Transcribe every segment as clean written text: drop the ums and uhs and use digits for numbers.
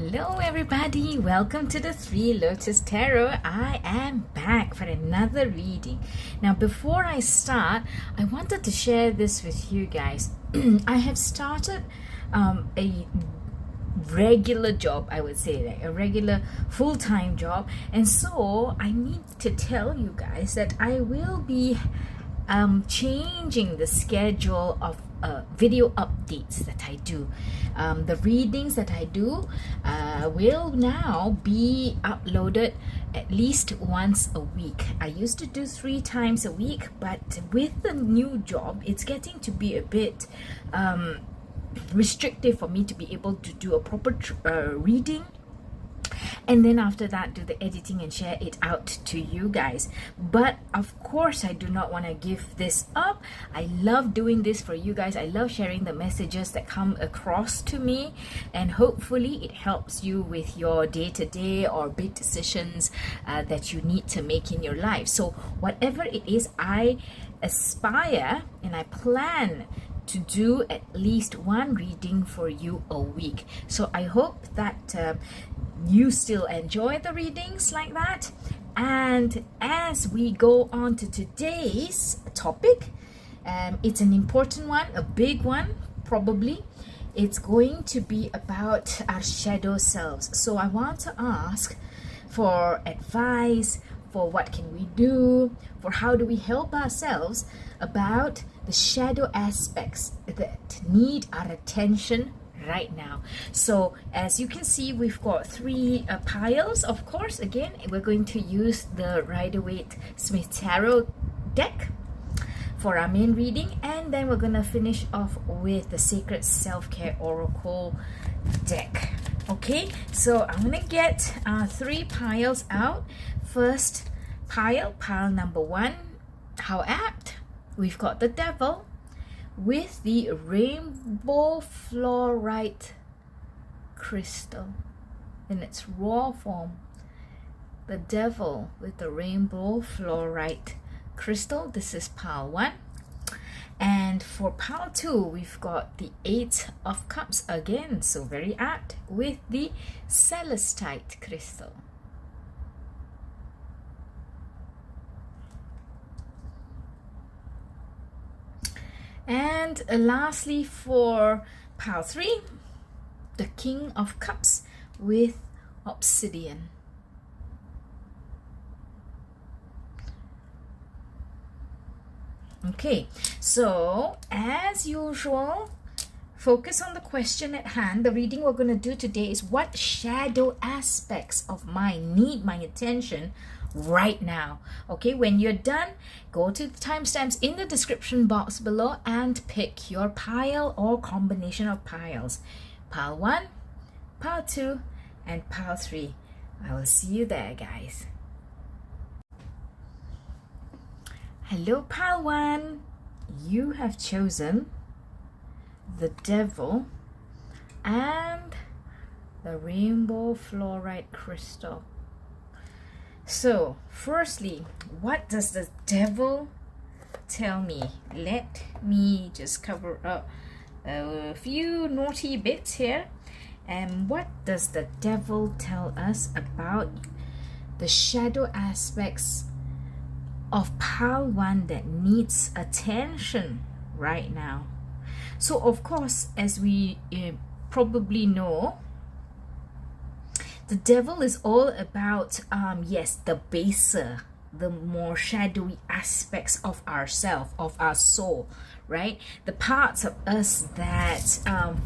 Hello everybody, welcome to the Three Lotus Tarot. I am back for another reading. Now before I start, I wanted to share this with you guys. I have started a regular job, I would say, like a regular full-time job, and so I need to tell you guys that I will be changing the schedule of video updates that I do. The readings that I do will now be uploaded at least once a week. I used to do 3 times a week, but with the new job, it's getting to be a bit restrictive for me to be able to do a proper reading, and then after that do the editing and share it out to you guys. But of course I do not want to give this up. I love doing this for you guys. I love sharing the messages that come across to me, and hopefully it helps you with your day-to-day or big decisions that you need to make in your life. So whatever it is, I aspire and I plan to do at least one reading for you a week. So I hope that you still enjoy the readings like that. And as we go on to today's topic, it's an important one, a big one probably. It's going to be about our shadow selves. So I want to ask for advice, for what can we do, for how do we help ourselves about the shadow aspects that need our attention right now. So as you can see, we've got 3 piles. Of course, again, we're going to use the Rider-Waite-Smith Tarot deck for our main reading, and then we're going to finish off with the Sacred Self-Care Oracle deck. Okay, so I'm going to get 3 piles out. First pile number 1, how apt. We've got the Devil with the Rainbow Flourite crystal in its raw form. The Devil with the Rainbow Flourite crystal. This is pile 1. And for pile 2, we've got the 8 of Cups again, so very apt, with the Celestite crystal. And lastly, for pile 3, the King of Cups with Obsidian. Okay, so as usual, focus on the question at hand. The reading we're going to do today is what shadow aspects of mine need my attention right now. Okay, when you're done, go to the timestamps in the description box below and pick your pile or combination of piles. Pile 1, pile 2, and pile 3. I will see you there, guys. Hello, pile 1. You have chosen the Devil and the Rainbow Flourite crystal. So, firstly, what does the Devil tell me? Let me just cover up a few naughty bits here. And what does the Devil tell us about the shadow aspects of pile 1 that needs attention right now? So, of course, as we probably know, the Devil is all about, yes, the baser, the more shadowy aspects of ourself, of our soul, right? The parts of us that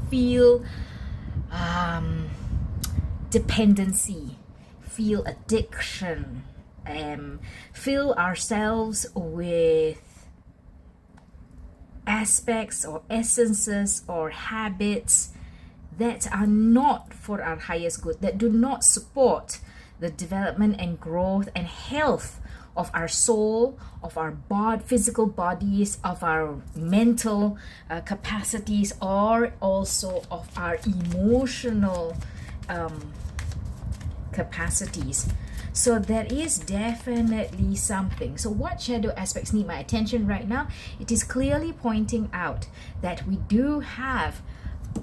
feel dependency, feel addiction, fill ourselves with aspects or essences or habits that are not for our highest good, that do not support the development and growth and health of our soul, of our physical bodies, of our mental capacities, or also of our emotional capacities. So there is definitely something. So what shadow aspects need my attention right now? It is clearly pointing out that we do have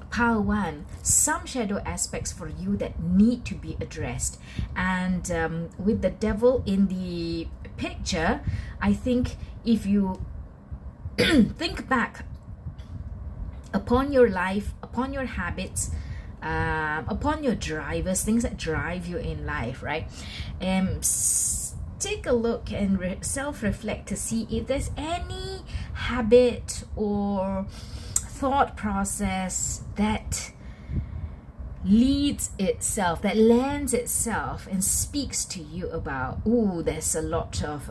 pile one, some shadow aspects for you that need to be addressed. And with the devil in the picture, I think if you think back upon your life, upon your habits, upon your drivers, things that drive you in life, right? Take a look and self-reflect to see if there's any habit or thought process that leads itself, that lends itself and speaks to you about, oh, there's a lot of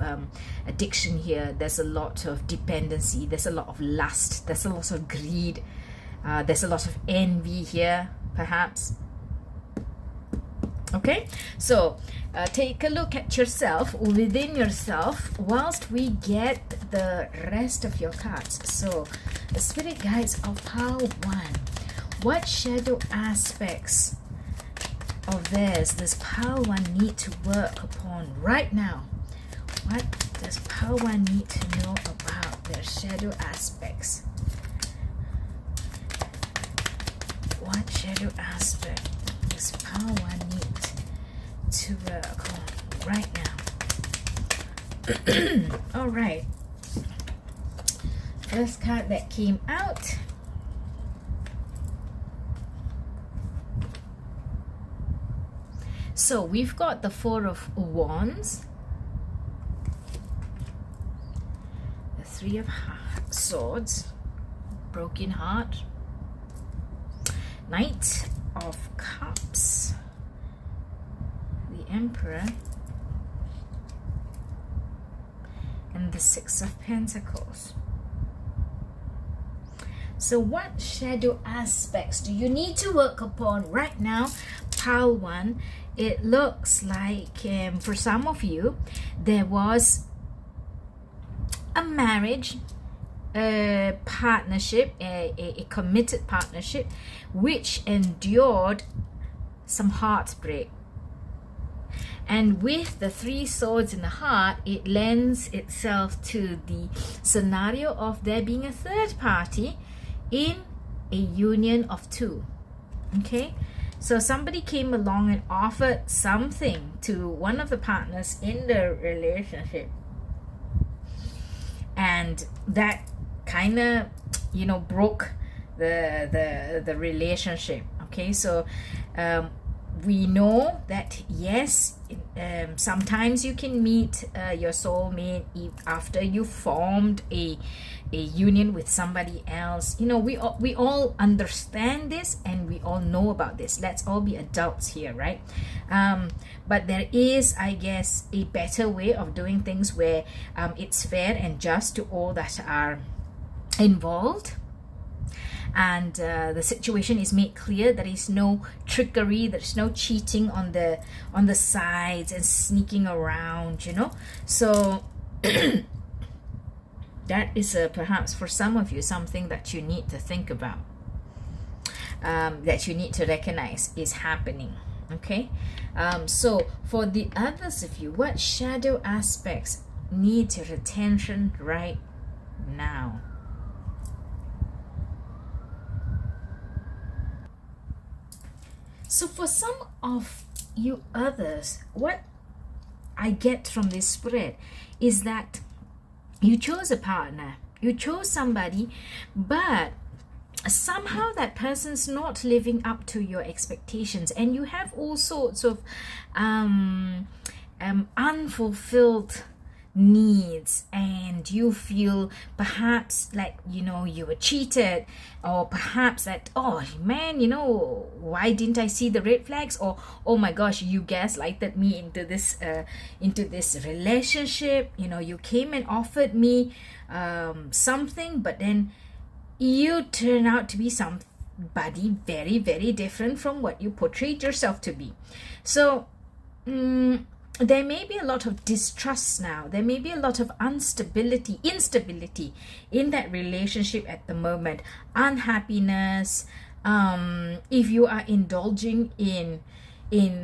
addiction here, there's a lot of dependency, there's a lot of lust, there's a lot of greed, there's a lot of envy here, perhaps. Okay, so take a look at yourself, within yourself, whilst we get the rest of your cards. So the spirit guides of pile one, what shadow aspects of theirs does pile one need to work upon right now? What does pile one need to know about their shadow aspects? What shadow aspect does pile one need to work on right now? All right, first card that came out, so we've got the Four of Wands, the Three of Swords, broken heart, Knight of Cups, the Emperor, and the Six of Pentacles. So what shadow aspects do you need to work upon right now, pile one? It looks like for some of you there was a marriage, a partnership, a committed partnership which endured some heartbreak. And with the Three Swords in the heart, it lends itself to the scenario of there being a third party in a union of two. Okay, so somebody came along and offered something to one of the partners in the relationship, and that kind of, you know, broke the relationship. Okay, so we know that yes, sometimes you can meet your soulmate after you formed a union with somebody else. You know, we all understand this and we all know about this. Let's all be adults here, right? But there is, I guess, a better way of doing things where it's fair and just to all that are involved, and the situation is made clear. There is no trickery, there's no cheating on the sides and sneaking around, you know. So that is perhaps for some of you something that you need to think about, that you need to recognize is happening. Okay, so for the others of you, what shadow aspects need your attention right now? So for some of you others, what I get from this spread is that you chose a partner, you chose somebody, but somehow that person's not living up to your expectations, and you have all sorts of unfulfilled needs, and you feel perhaps like, you know, you were cheated, or perhaps that, oh man, you know, why didn't I see the red flags, or oh my gosh, you gaslighted me into this relationship. You know, you came and offered me something, but then you turn out to be somebody very, very different from what you portrayed yourself to be. So there may be a lot of distrust now. There may be a lot of instability in that relationship at the moment. Unhappiness. If you are indulging in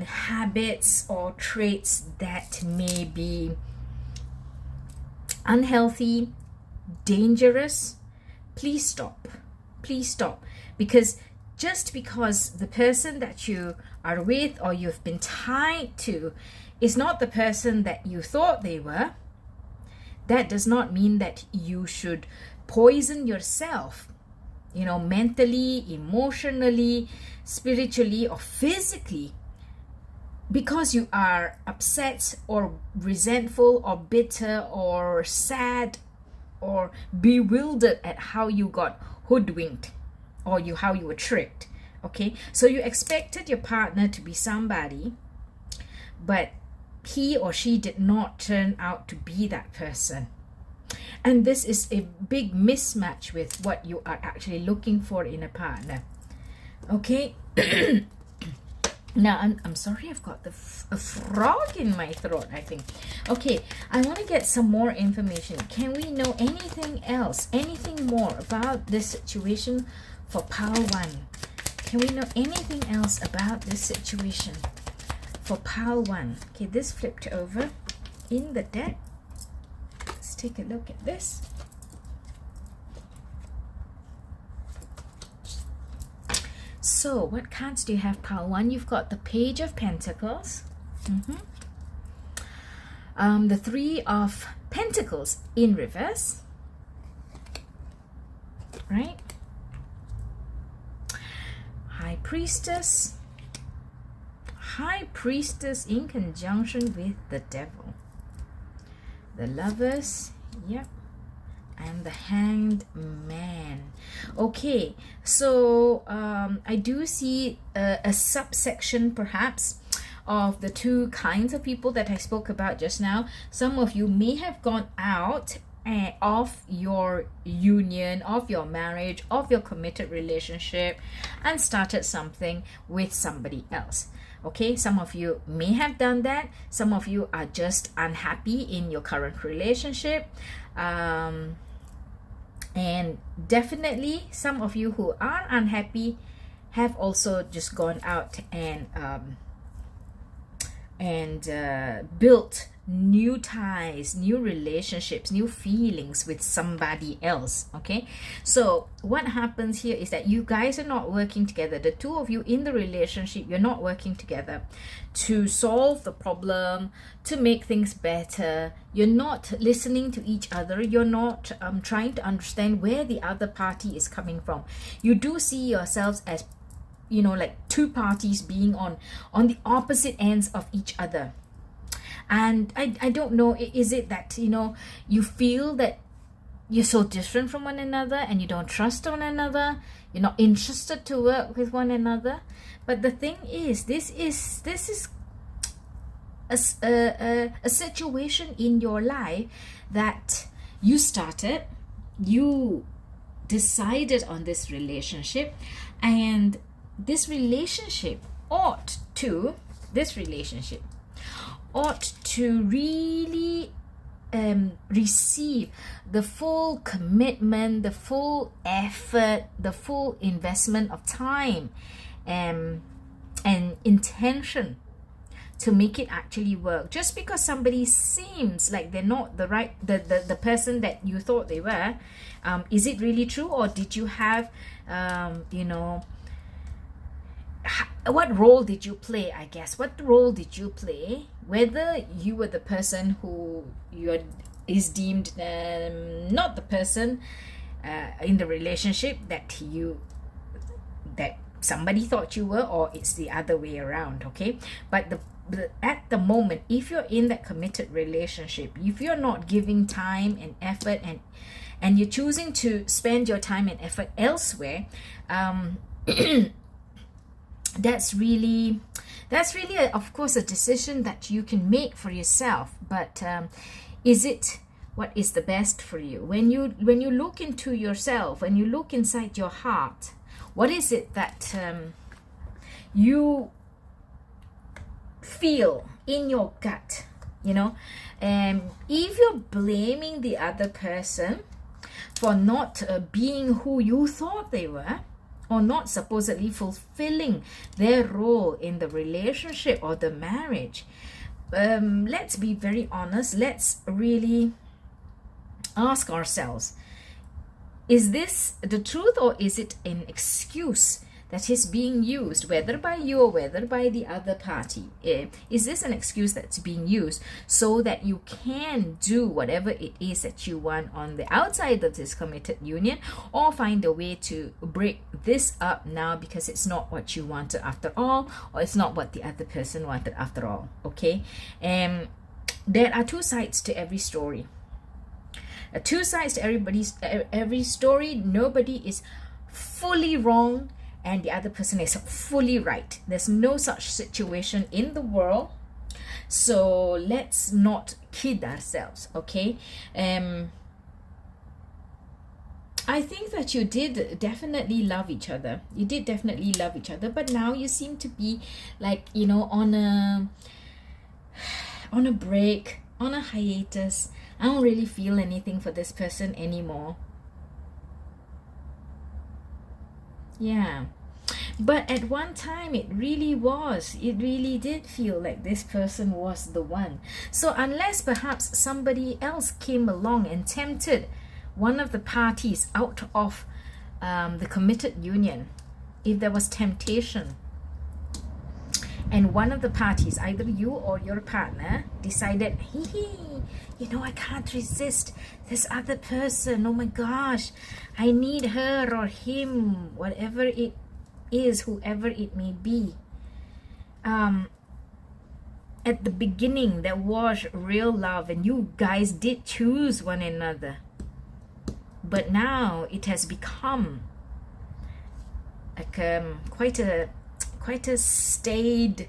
habits or traits that may be unhealthy, dangerous, please stop. Please stop. Because just because the person that you are with or you've been tied to is not the person that you thought they were, that does not mean that you should poison yourself, you know, mentally, emotionally, spiritually, or physically, because you are upset or resentful or bitter or sad or bewildered at how you got hoodwinked or how you were tricked. Okay, so you expected your partner to be somebody, but he or she did not turn out to be that person. And this is a big mismatch with what you are actually looking for in a partner. Okay. Now, I'm sorry, I've got a frog in my throat, I think. Okay, I want to get some more information. Can we know anything else, anything more about this situation for pile 1? Can we know anything else about this situation for pile 1? Okay, this flipped over in the deck. Let's take a look at this. So, what cards do you have, pile 1? You've got the Page of Pentacles, the Three of Pentacles in reverse, right? High Priestess in conjunction with the Devil, the Lovers, yep, and the Hanged Man. Okay, so I do see a subsection perhaps of the two kinds of people that I spoke about just now. Some of you may have gone out of your union, of your marriage, of your committed relationship, and started something with somebody else. Okay, some of you may have done that. Some of you are just unhappy in your current relationship. And definitely some of you who are unhappy have also just gone out and built new ties, new relationships, new feelings with somebody else. Okay, so what happens here is that you guys are not working together. The two of you in the relationship, you're not working together to solve the problem, to make things better. You're not listening to each other. You're not trying to understand where the other party is coming from. You do see yourselves as, you know, like two parties being on the opposite ends of each other. And I don't know, is it that, you know, you feel that you're so different from one another and you don't trust one another, you're not interested to work with one another? But the thing is, this is a situation in your life that you started, you decided on this relationship, and this relationship ought to really receive the full commitment, the full effort, the full investment of time and intention to make it actually work. Just because somebody seems like they're not the right the person that you thought they were, is it really true? Or did you have you know, what role did you play? I guess, what role did you play? Whether you were the person who is deemed not the person in the relationship that somebody thought you were, or it's the other way around. Okay, but at the moment, if you're in that committed relationship, if you're not giving time and effort and you're choosing to spend your time and effort elsewhere, that's really of course a decision that you can make for yourself. But is it what is the best for you? When you look into yourself, when you look inside your heart, what is it that you feel in your gut? You know, if you're blaming the other person for not being who you thought they were, or not supposedly fulfilling their role in the relationship or the marriage, let's be very honest. Let's really ask ourselves, is this the truth, or is it an excuse that is being used, whether by you or whether by the other party? Is this an excuse that's being used so that you can do whatever it is that you want on the outside of this committed union, or find a way to break this up now because it's not what you wanted after all, or it's not what the other person wanted after all? Okay, there are two sides to every story. Two sides to every story. Nobody is fully wrong and the other person is fully right. There's no such situation in the world, so let's not kid ourselves. Okay, I think that you did definitely love each other. You did definitely love each other, but now you seem to be like, you know, on a break, on a hiatus. I don't really feel anything for this person anymore. Yeah, but at one time it really did feel like this person was the one. So unless perhaps somebody else came along and tempted one of the parties out of the committed union, if there was temptation and one of the parties, either you or your partner, decided, you know, I can't resist this other person, oh my gosh, I need her or him, whatever it is, whoever it may be. At the beginning there was real love and you guys did choose one another, but now it has become like quite a stale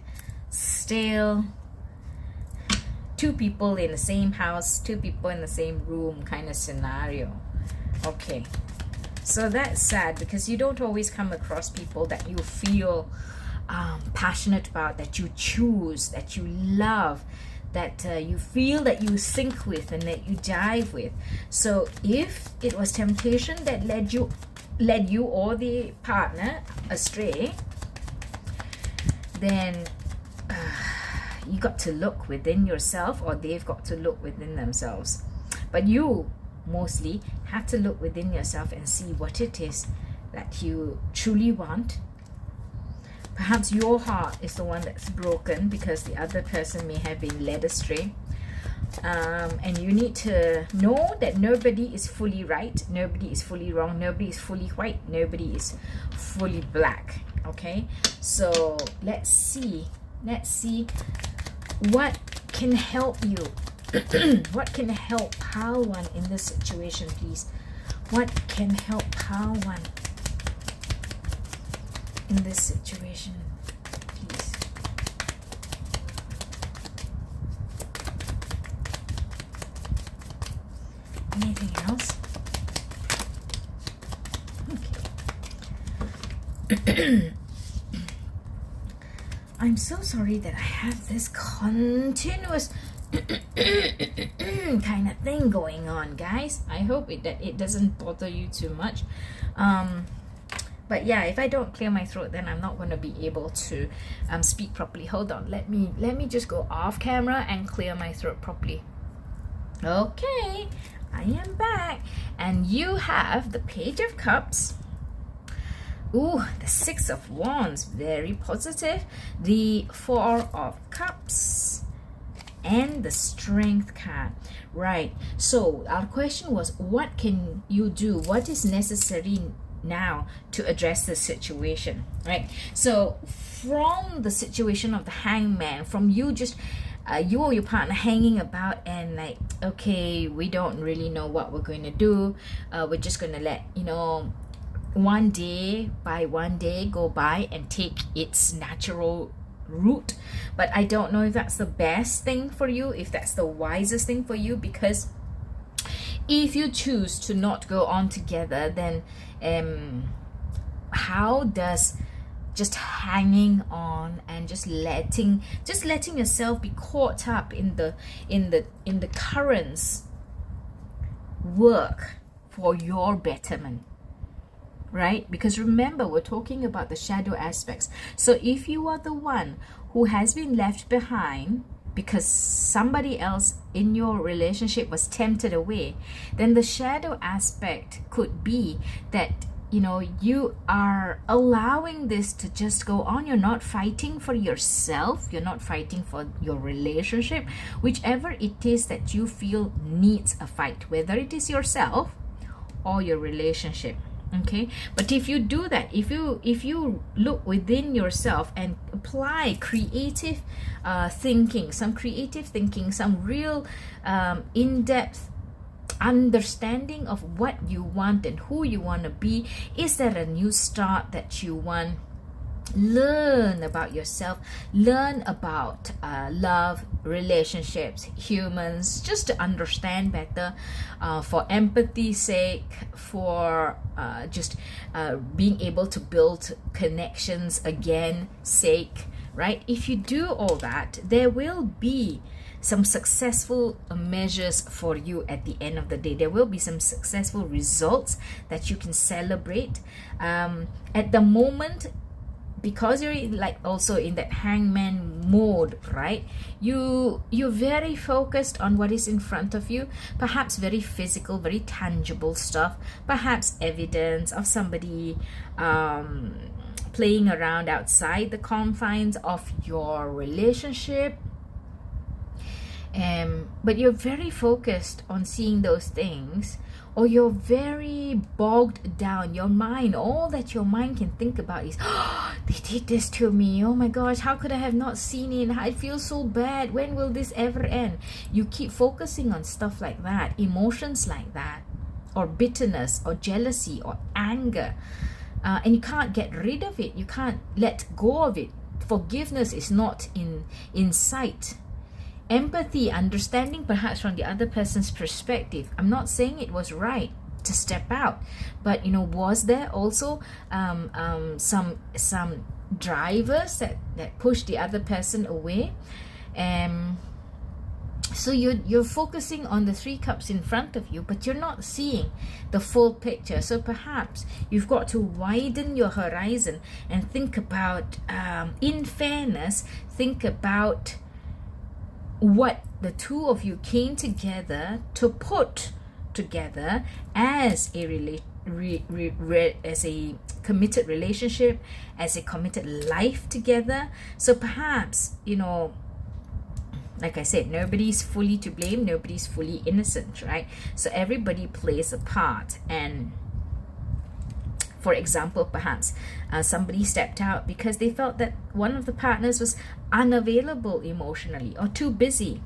two people in the same house, two people in the same room kind of scenario. Okay, so that's sad because you don't always come across people that you feel passionate about, that you choose, that you love, that you feel that you sync with and that you jive with. So if it was temptation that led you or the partner astray, then you got to look within yourself, or they've got to look within themselves. But you mostly have to look within yourself and see what it is that you truly want. Perhaps your heart is the one that's broken because the other person may have been led astray. And you need to know that nobody is fully right, nobody is fully wrong, nobody is fully white, nobody is fully black. Okay, so let's see what can help you. What can help pile one in this situation, please? What can help pile one in this situation, please? Anything else? Okay. I'm so sorry that I have this continuous kind of thing going on, guys. I hope that it doesn't bother you too much. But yeah, if I don't clear my throat, then I'm not going to be able to speak properly. Hold on, let me just go off camera and clear my throat properly. Okay, I am back, and you have the Page of Cups. Ooh, the Six of Wands, very positive. The Four of Cups and the Strength card. Right, so our question was, what can you do? What is necessary now to address the situation? Right, so from the situation of the Hangman, from you just you or your partner hanging about and like, okay, we don't really know what we're going to do, we're just going to let, you know, one day by one day go by and take its natural route. But I don't know if that's the best thing for you, if that's the wisest thing for you, because if you choose to not go on together, then how does just hanging on and just letting yourself be caught up in the currents work for your betterment? Right? Because remember, we're talking about the shadow aspects. So if you are the one who has been left behind because somebody else in your relationship was tempted away, then the shadow aspect could be that you are allowing this to just go on. You're not fighting for yourself. You're not fighting for your relationship. Whichever it is that you feel needs a fight, whether it is yourself or your relationship. Okay, but if you do that, if you look within yourself and apply creative thinking, some real in-depth understanding of what you want and who you want to be, is there a new start that you want? Learn about yourself, learn about love, relationships, humans, just to understand better, for empathy's sake, for just being able to build connections again sake, right? If you do all that, there will be some successful measures for you at the end of the day. There will be some successful results that you can celebrate. At the moment, because you're also in that hangman mode, right? You're very focused on what is in front of you, perhaps very physical, very tangible stuff, perhaps evidence of somebody playing around outside the confines of your relationship. But you're very focused on seeing those things, or you're very bogged down. Your mind, all that your mind can think about is, oh, they did this to me. Oh my gosh, how could I have not seen it? I feel so bad. When will this ever end? You keep focusing on stuff like that, emotions like that, or bitterness, or jealousy, or anger. And you can't get rid of it. You can't let go of it. Forgiveness is not in sight. Empathy, understanding perhaps from the other person's perspective. I'm not saying it was right to step out, but was there also some drivers that pushed the other person away? So you're focusing on the 3 cups in front of you, but you're not seeing the full picture. So perhaps you've got to widen your horizon and think about, in fairness, think about what the two of you came together to put together as a as a committed relationship, as a committed life together. So perhaps, like I said, nobody's fully to blame, nobody's fully innocent, right? So everybody plays a part. And for example, perhaps somebody stepped out because they felt that one of the partners was unavailable emotionally, or too busy,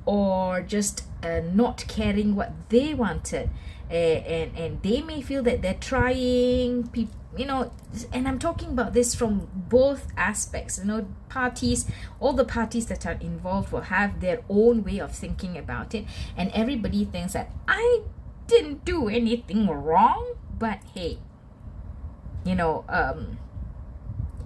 or just not caring what they wanted. And they may feel that they're trying, and I'm talking about this from both aspects. Parties, all the parties that are involved will have their own way of thinking about it, and everybody thinks that I didn't do anything wrong, but hey,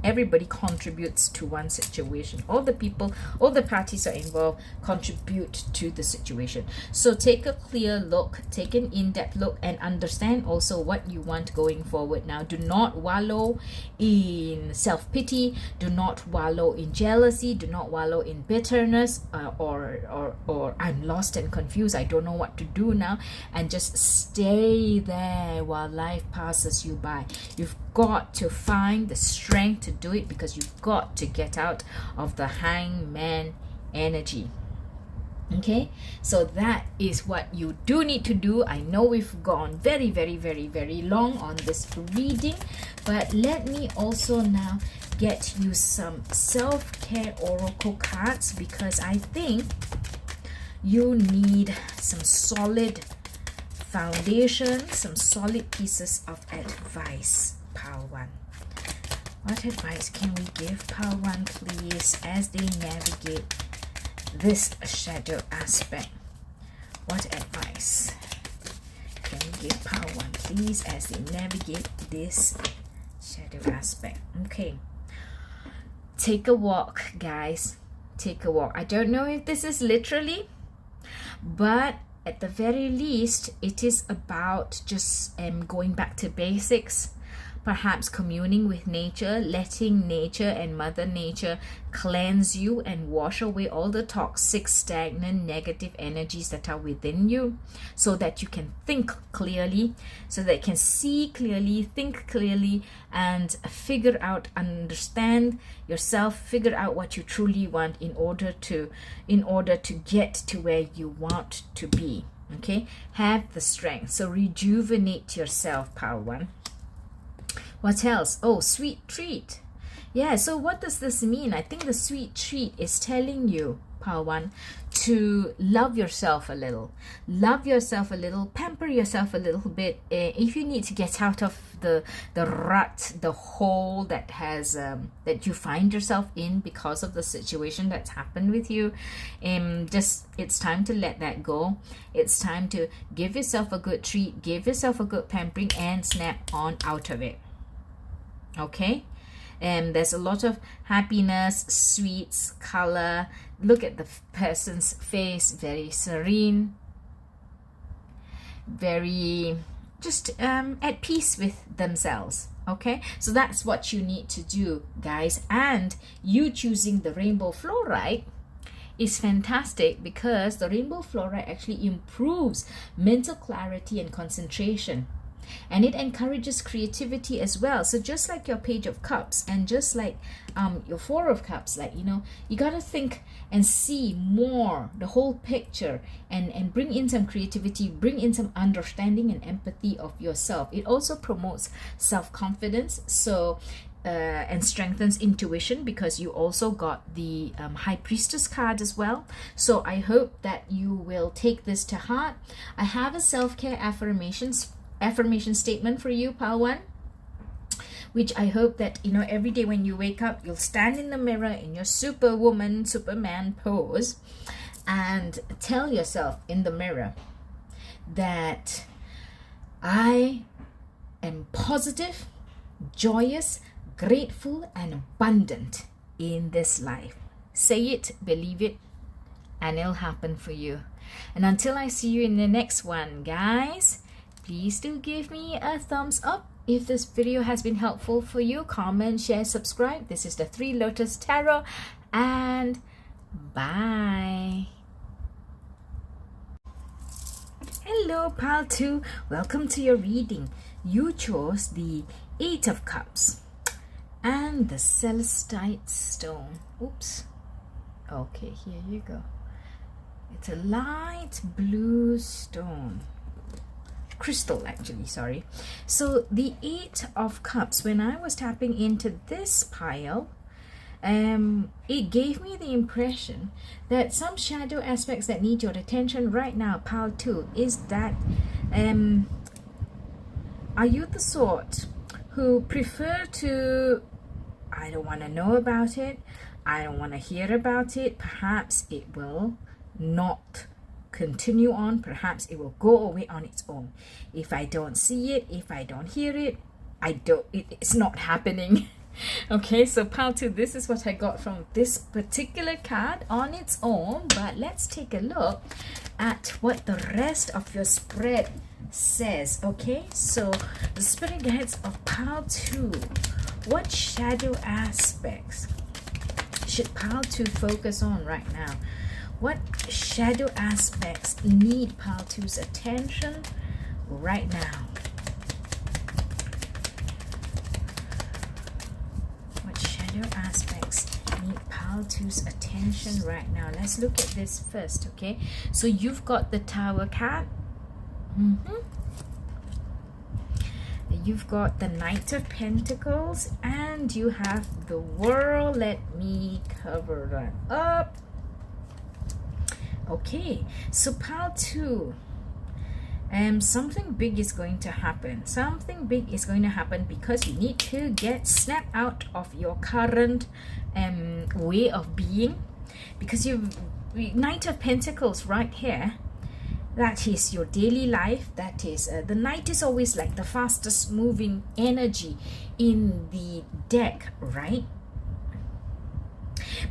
everybody contributes to one situation. All the parties are involved contribute to the situation. So take a clear look, take an in-depth look, and understand also what you want going forward. Now, do not wallow in self-pity, do not wallow in jealousy, do not wallow in bitterness, or I'm lost and confused, I don't know what to do now, and just stay there while life passes you by. You've got to find the strength to do it, because you've got to get out of the hangman energy. Okay, so that is what you do need to do. I know we've gone very, very, very, very long on this reading, but let me also now get you some self-care oracle cards, because I think you need some solid foundation, some solid pieces of advice. Pile 1. What advice can we give Pile 1, please, as they navigate this shadow aspect? What advice can we give Pile 1, please, as they navigate this shadow aspect? Okay. Take a walk, guys. Take a walk. I don't know if this is literally, but at the very least, it is about just going back to basics. perhaps communing with nature, letting nature and Mother Nature cleanse you and wash away all the toxic, stagnant, negative energies that are within you, so that you can think clearly, so that you can see clearly, think clearly, and figure out, understand yourself, figure out what you truly want in order to get to where you want to be. Okay, have the strength. So rejuvenate yourself, pile 1. What else? Oh, sweet treat. Yeah, so what does this mean? I think the sweet treat is telling you, pile 1, to love yourself a little. Love yourself a little, pamper yourself a little bit. If you need to get out of the rut, the hole that has that you find yourself in because of the situation that's happened with you, just it's time to let that go. It's time to give yourself a good treat, give yourself a good pampering, and snap on out of it. Okay, there's a lot of happiness, sweets, color. Look at the person's face, very serene, very just at peace with themselves. Okay, so that's what you need to do, guys. And you choosing the rainbow fluorite is fantastic, because the rainbow fluorite actually improves mental clarity and concentration, and it encourages creativity as well. So just like your Page of Cups and just like your Four of Cups, like, you know, you got to think and see more, the whole picture, and bring in some creativity, bring in some understanding and empathy of yourself. It also promotes self-confidence, so and strengthens intuition, because you also got the High Priestess card as well. So I hope that you will take this to heart. I have a self-care affirmation statement for you, pile 1, which I hope that, you know, every day when you wake up, you'll stand in the mirror in your superwoman, superman pose and tell yourself in the mirror that I am positive, joyous, grateful, and abundant in this life. Say it, believe it, and it'll happen for you. And until I see you in the next one, guys, please do give me a thumbs up if this video has been helpful for you. Comment, share, subscribe. This is the Three Lotus Tarot, and bye. Hello, pile 2. Welcome to your reading. You chose the Eight of Cups and the Celestite stone. Oops. Okay, here you go. It's a light blue stone. Crystal, actually, sorry. So the Eight of Cups, when I was tapping into this pile, it gave me the impression that some shadow aspects that need your attention right now, pile 2, is that are you the sort who prefer to, I don't want to know about it, I don't want to hear about it, perhaps it will not continue on, perhaps it will go away on its own. If I don't see it, if I don't hear it, it's not happening. Okay, so pile 2, this is what I got from this particular card on its own, but let's take a look at what the rest of your spread says. Okay, so the spirit guides of pile 2, what shadow aspects should pile 2 focus on right now? What shadow aspects need pile 2's attention right now? What shadow aspects need pile 2's attention right now? Let's look at this first, okay? So you've got the Tower card. You've got the Knight of Pentacles, and you have the World. Let me cover that up. Okay, so pile 2, something big is going to happen. Something big is going to happen because you need to snap out of your current way of being, because you've Knight of Pentacles right here. That is your daily life. That is the Knight is always like the fastest moving energy in the deck, right?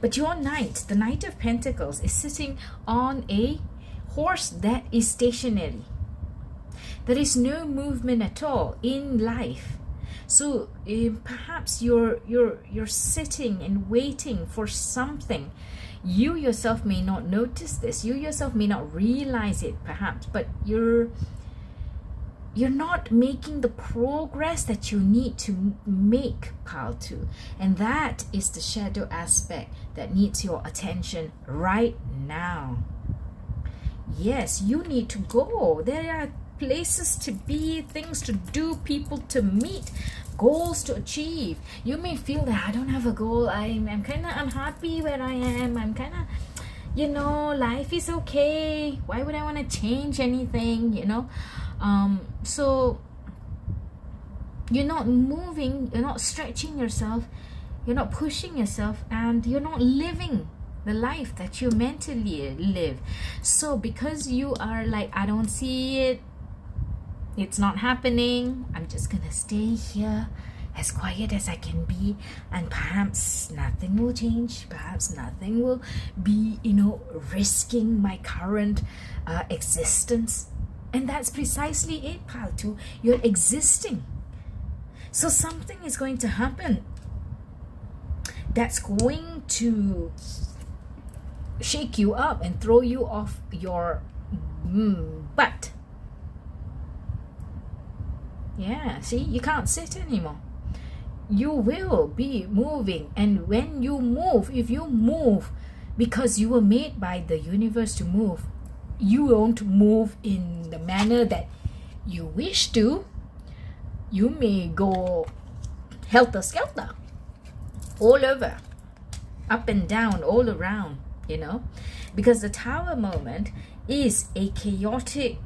But your Knight, the Knight of Pentacles, is sitting on a horse that is stationary. There is no movement at all in life. So perhaps you're sitting and waiting for something. You yourself may not notice this, you yourself may not realize it perhaps, but you're not making the progress that you need to make, pile 2. And that is the shadow aspect that needs your attention right now. Yes, you need to go. There are places to be, things to do, people to meet, goals to achieve. You may feel that I don't have a goal, I'm kind of unhappy where I am, I'm kind of, life is okay, why would I want to change anything, so you're not moving, you're not stretching yourself, you're not pushing yourself, and you're not living the life that you meant to live. So because you are like, I don't see it, it's not happening, I'm just gonna stay here as quiet as I can be, and perhaps nothing will change, perhaps nothing will be, risking my current existence. And that's precisely it, pile 2. You're existing. So something is going to happen that's going to shake you up and throw you off your butt. Yeah, see, you can't sit anymore. You will be moving, and when you move, if you move because you were made by the universe to move, you won't move in the manner that you wish to. You may go helter-skelter all over, up and down, all around, because the Tower moment is a chaotic,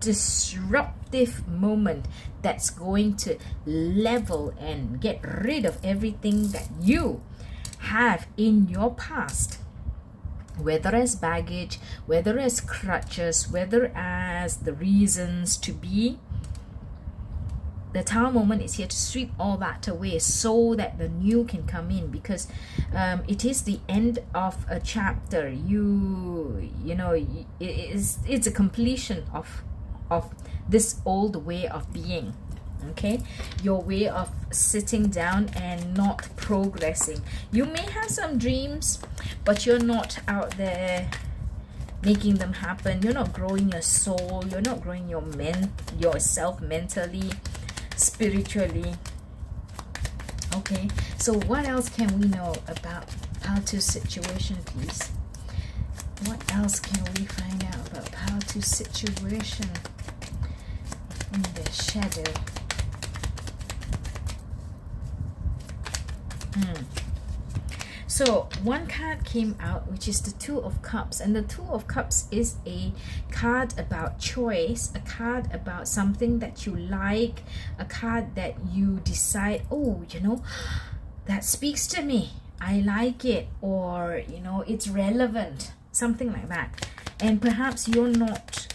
disruptive moment that's going to level and get rid of everything that you have in your past, whether as baggage, whether as crutches, whether as the reasons to be. The Tower moment is here to sweep all that away so that the new can come in, because it is the end of a chapter. It's a completion of this old way of being. Okay, your way of sitting down and not progressing. You may have some dreams, but you're not out there making them happen. You're not growing your soul, you're not growing yourself mentally, spiritually. Okay, so what else can we know about Pile 2 situation, please? What else can we find out about Pile 2 situation in the shadow? So one card came out, which is the Two of Cups, and the Two of Cups is a card about choice, a card about something that you like, a card that you decide, oh, that speaks to me, I like it, or it's relevant, something like that. And perhaps you're not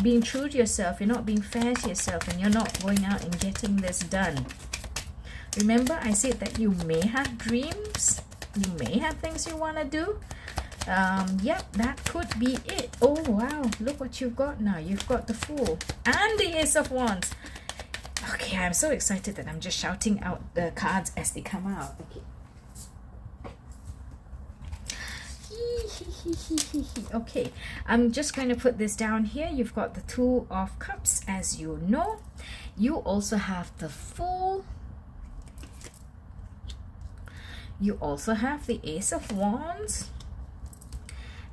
being true to yourself, you're not being fair to yourself, and you're not going out and getting this done. Remember, I said that you may have dreams, you may have things you want to do. Yep, that could be it. Oh wow, look what you've got now. You've got the Fool and the Ace of Wands. Okay, I'm so excited that I'm just shouting out the cards as they come out. Okay. Okay, I'm just going to put this down here. You've got the Two of Cups, as you know. You also have the Fool. You also have the Ace of Wands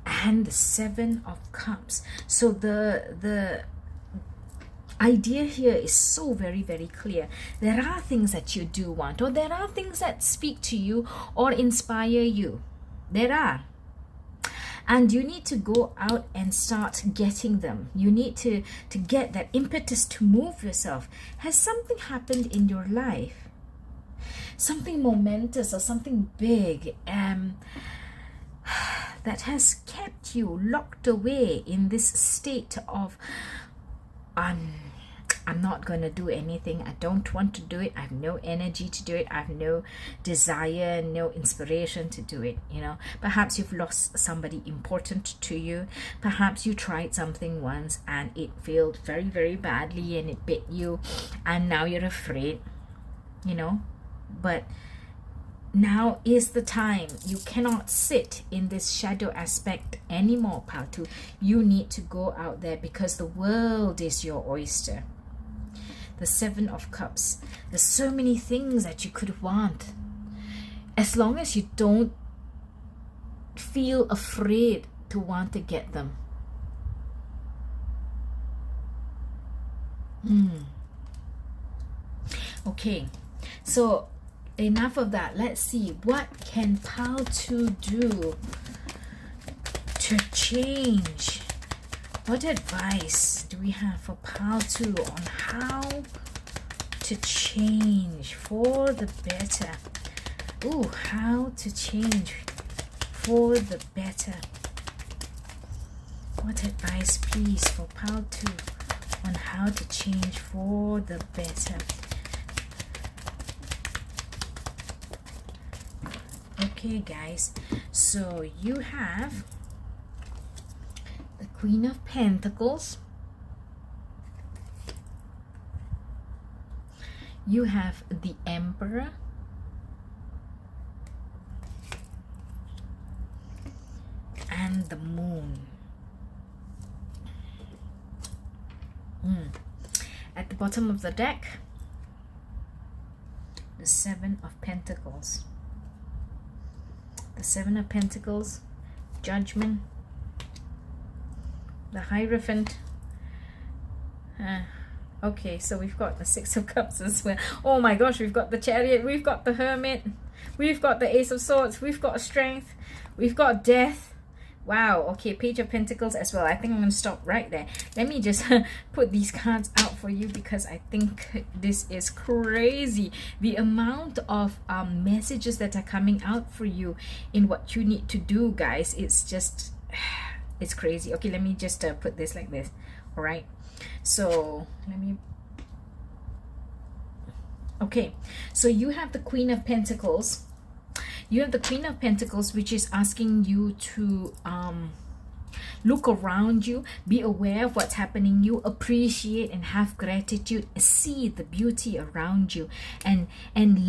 and the Seven of Cups. So the idea here is so very, very clear. There are things that you do want, or there are things that speak to you or inspire you. There are. And you need to go out and start getting them. You need to get that impetus to move yourself. Has something happened in your life? Something momentous or something big that has kept you locked away in this state of I'm not going to do anything. I don't want to do it. I have no energy to do it. I have no desire, no inspiration to do it. You know, perhaps you've lost somebody important to you. Perhaps you tried something once and it failed very, very badly and it bit you, and now you're afraid, you know. But now is the time. You cannot sit in this shadow aspect anymore, pile 2. You need to go out there, because the world is your oyster. The 7 of Cups. There's so many things that you could want. As long as you don't feel afraid to want to get them. Okay, so enough of that. Let's see, what can pile 2 do to change? What advice do we have for pile 2 on how to change for the better? Ooh, how to change for the better. What advice, please, for pile 2 on how to change for the better? Okay, guys, so you have the Queen of Pentacles, you have the Emperor, and the Moon. At the bottom of the deck, the 7 of Pentacles. The 7 of Pentacles, Judgment, the Hierophant. Okay, so we've got the 6 of Cups as well. Oh my gosh, we've got the Chariot, we've got the Hermit, we've got the Ace of Swords, we've got Strength, we've got Death. Wow, okay, Page of Pentacles as well. I think I'm going to stop right there. Let me just put these cards out for you, because I think this is crazy. The amount of messages that are coming out for you in what you need to do, guys, it's just, it's crazy. Okay, let me just put this like this. All right, so let me, okay, so you have the Queen of Pentacles. You have the Queen of Pentacles, which is asking you to look around you, be aware of what's happening, you appreciate and have gratitude, see the beauty around you, and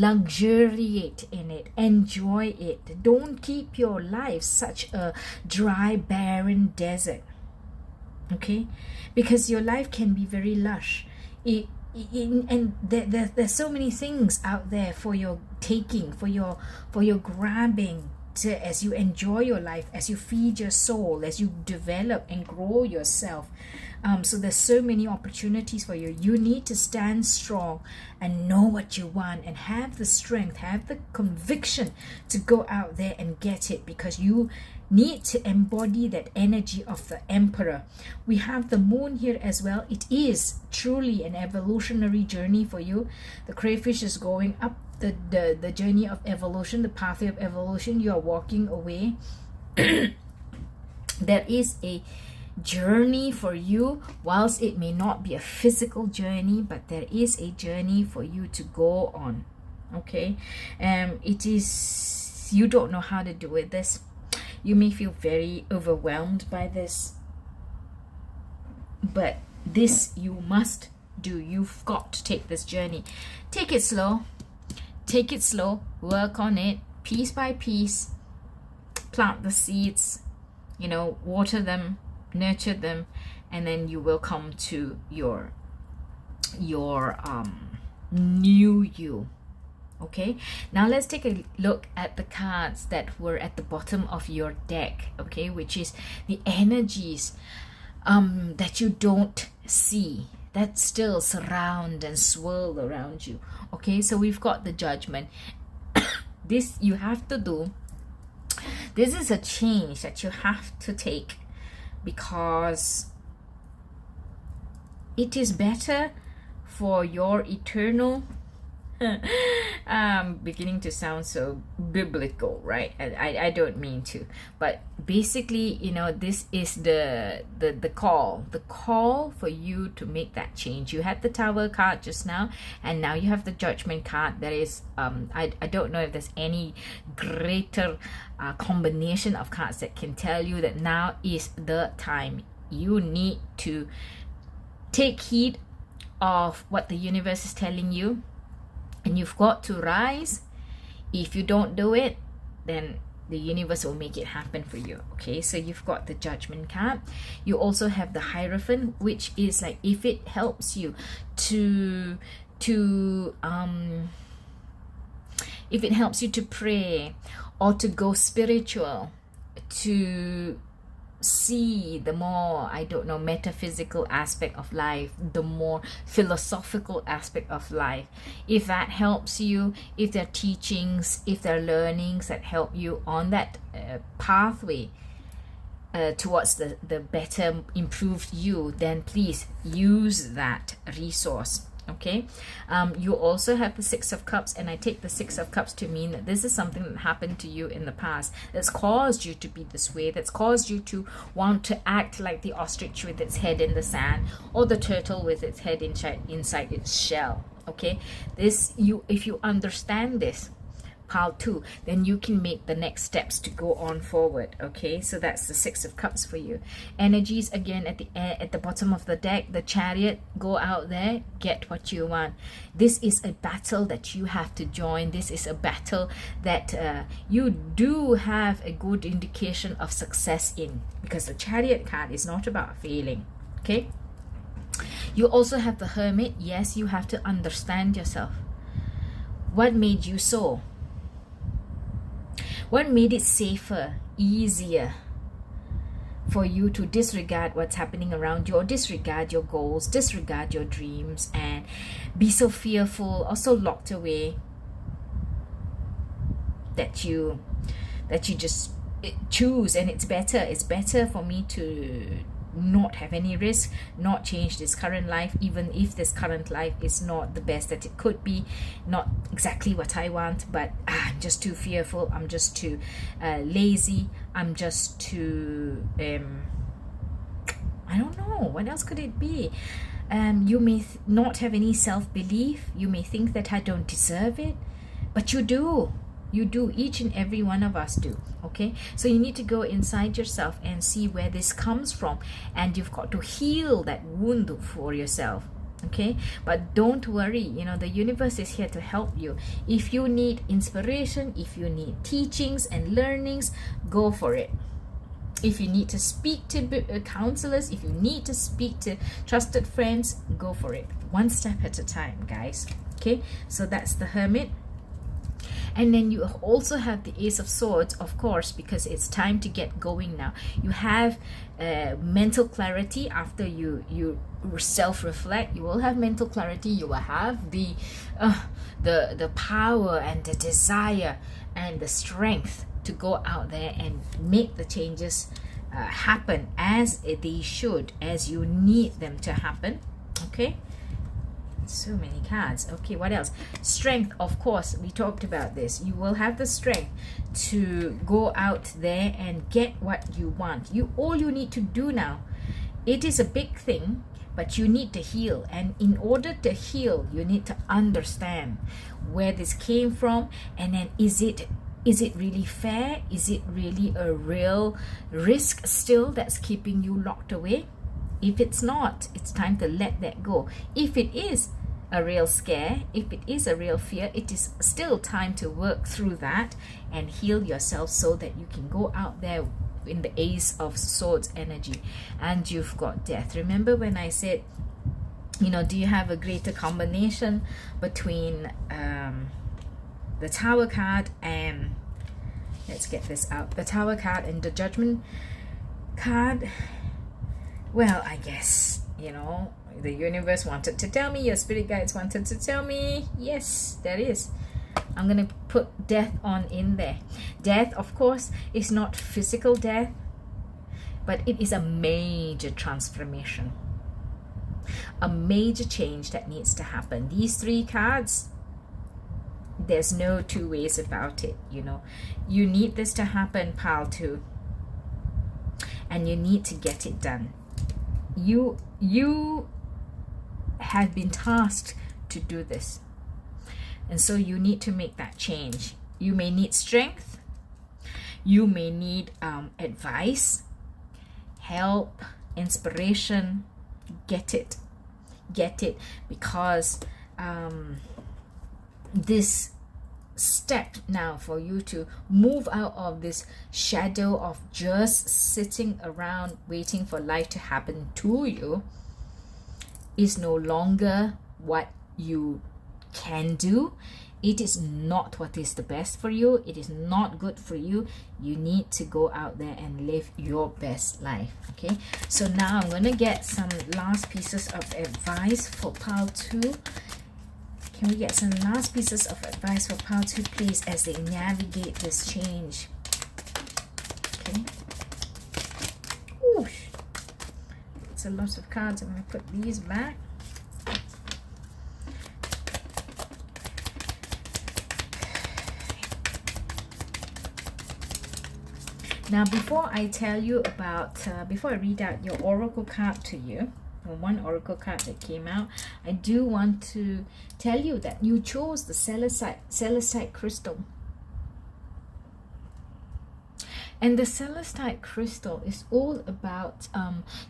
luxuriate in it, enjoy it. Don't keep your life such a dry, barren desert, okay? Because your life can be very lush. And there's so many things out there for your taking, for your grabbing, as you enjoy your life, as you feed your soul, as you develop and grow yourself. So there's so many opportunities for you. You need to stand strong and know what you want, and have the strength, have the conviction to go out there and get it, because you need to embody that energy of the Emperor. We have the Moon here as well. It is truly an evolutionary journey for you. The crayfish is going up the journey of evolution, the pathway of evolution. You are walking away. There is a journey for you, whilst it may not be a physical journey, but there is a journey for you to go on. Okay, it is, you don't know how to do with this. You may feel very overwhelmed by this, but this you must do. You've got to take this journey. Take it slow, work on it piece by piece. Plant the seeds, you know, water them, nurture them, and then you will come to your new you. Okay, now let's take a look at the cards that were at the bottom of your deck, okay, which is the energies that you don't see, that still surround and swirl around you. Okay, so we've got the Judgment. This you have to do. This is a change that you have to take, because it is better for your eternal Beginning to sound so biblical, right? I don't mean to, but basically, you know, this is the call for you to make that change. You had the Tower card just now, and now you have the Judgment card. That is, I don't know if there's any greater combination of cards that can tell you that now is the time. You need to take heed of what the universe is telling you, and you've got to rise. If you don't do it, then the universe will make it happen for you. Okay, so you've got the Judgment card. You also have the Hierophant, which is like, if it helps you to if it helps you to pray or to go spiritual, to see the more, I don't know, metaphysical aspect of life, the more philosophical aspect of life, if that helps you, if there are teachings, if there are learnings that help you on that pathway towards the better, improved you, then please use that resource. Okay, you also have the Six of Cups, and I take the Six of Cups to mean that this is something that happened to you in the past that's caused you to be this way, that's caused you to want to act like the ostrich with its head in the sand, or the turtle with its head inside its shell. Okay, this, if you understand this pile 2, then you can make the next steps to go on forward. Okay, so that's the Six of Cups for you. Energies again at the bottom of the deck, the Chariot. Go out there, get what you want. This is a battle that you have to join. This is a battle that you do have a good indication of success in, because the Chariot card is not about failing. Okay, you also have the Hermit. Yes, you have to understand yourself. What made you so? What made it safer, easier for you to disregard what's happening around you, or disregard your goals, disregard your dreams, and be so fearful or so locked away that you just choose? And it's better for me to not have any risk, not change this current life, even if this current life is not the best that it could be, not exactly what I want, but I'm just too fearful, I'm just too lazy, I'm just too I don't know, what else could it be? You may not have any self-belief. You may think that I don't deserve it, but you do. You do. Each and every one of us do. Okay, so you need to go inside yourself and see where this comes from, and you've got to heal that wound for yourself. Okay, but don't worry, you know, the universe is here to help you. If you need inspiration, if you need teachings and learnings, go for it. If you need to speak to counselors, if you need to speak to trusted friends, go for it. One step at a time, guys. Okay, so that's the Hermit. And then you also have the Ace of Swords, of course, because it's time to get going now. You have mental clarity after you self-reflect. You will have mental clarity. You will have the power and the desire and the strength to go out there and make the changes happen as they should, as you need them to happen. Okay, so many cards. Okay, what else? Strength, of course, we talked about this. You will have the strength to go out there and get what you want. All you need to do now, it is a big thing, but you need to heal. And in order to heal, you need to understand where this came from, and then is it really fair? Is it really a real risk still that's keeping you locked away? If it's not, it's time to let that go. If it is a real scare, if it is a real fear, it is still time to work through that and heal yourself so that you can go out there in the Ace of Swords energy. And you've got Death. Remember when I said, you know, do you have a greater combination between the Tower card and, let's get this out, the Tower card and the Judgment card? Well, I guess, you know, the universe wanted to tell me, your spirit guides wanted to tell me, yes, there is. I'm going to put death on in there. Death, of course, is not physical death, but it is a major transformation, a major change that needs to happen. These three cards There's no two ways about it, you know. You need this to happen, pile 2. And you need to get it done. You have been tasked to do this. And so you need to make that change. You may need strength. You may need advice, help, inspiration. Get it. Get it. Because this step now for you to move out of this shadow of just sitting around waiting for life to happen to you is no longer what you can do. It is not what is the best for you. It is not good for you. You need to go out there and live your best life. Okay, so now I'm going to get some last pieces of advice for pile 2. Can we get some last pieces of advice for pile 2, please, as they navigate this change? Okay. Ooh, it's a lot of cards. I'm going to put these back. Now, before I tell you about, before I read out your oracle card to you, one oracle card that came out, I do want to tell you that you chose the Celestite crystal. And the Celestite crystal is all about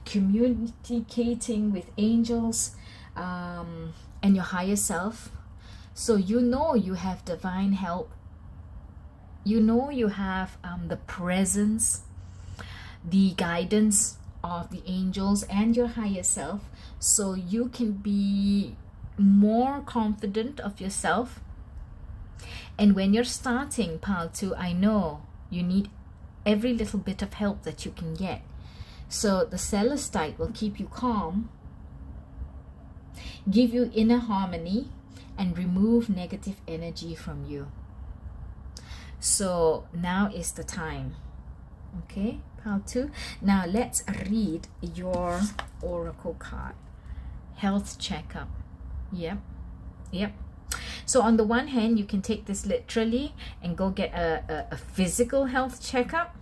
communicating with angels and your higher self. So you know you have divine help. You know you have the presence, the guidance of the angels and your higher self, so you can be more confident of yourself. And when you're starting pile 2, I know you need every little bit of help that you can get. So the Celestite will keep you calm, give you inner harmony, and remove negative energy from you. So now is the time. Okay, pile 2. Now let's read your oracle card. Health checkup. Yep. So on the one hand, you can take this literally and go get a physical health checkup.